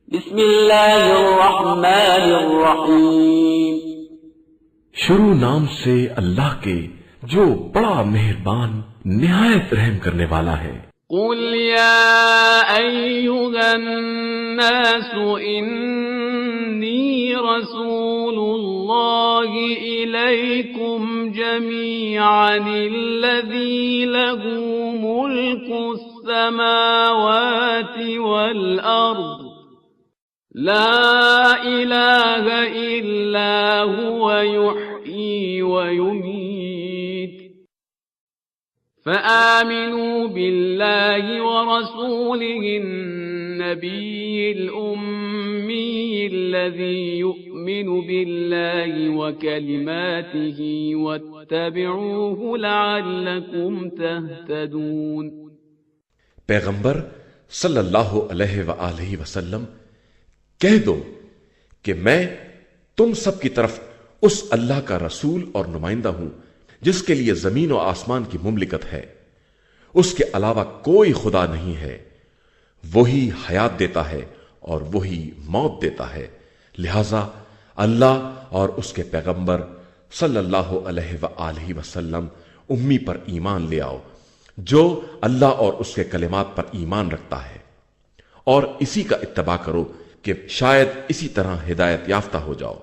بسم اللہ الرحمن الرحیم، شروع نام سے اللہ کے جو بڑا مہربان نہایت رحم کرنے والا ہے۔ قل یا ایھا الناس انی رسول اللہ الیکم جمیعا الذی لہ ملک السماوات والارض لا الہ الا هو یحیی ویمیت فآمنوا بالله ورسوله النبي الأمي الذي يؤمن بالله وكلماته واتبعوه لعلكم تهتدون۔ پیغمبر صلی اللہ علیہ وآلہ وسلم کہہ دو کہ میں تم سب کی طرف اس اللہ کا رسول اور نمائندہ ہوں جس کے لیے زمین و آسمان کی مملکت ہے، اس کے علاوہ کوئی خدا نہیں ہے، وہی حیات دیتا ہے اور وہی موت دیتا ہے، لہذا اللہ اور اس کے پیغمبر صلی اللہ علیہ وآلہ وسلم امی پر ایمان لے آؤ جو اللہ اور اس کے کلمات پر ایمان رکھتا ہے، اور اسی کا اتباع کرو کہ شاید اسی طرح ہدایت یافتہ ہو جاؤ۔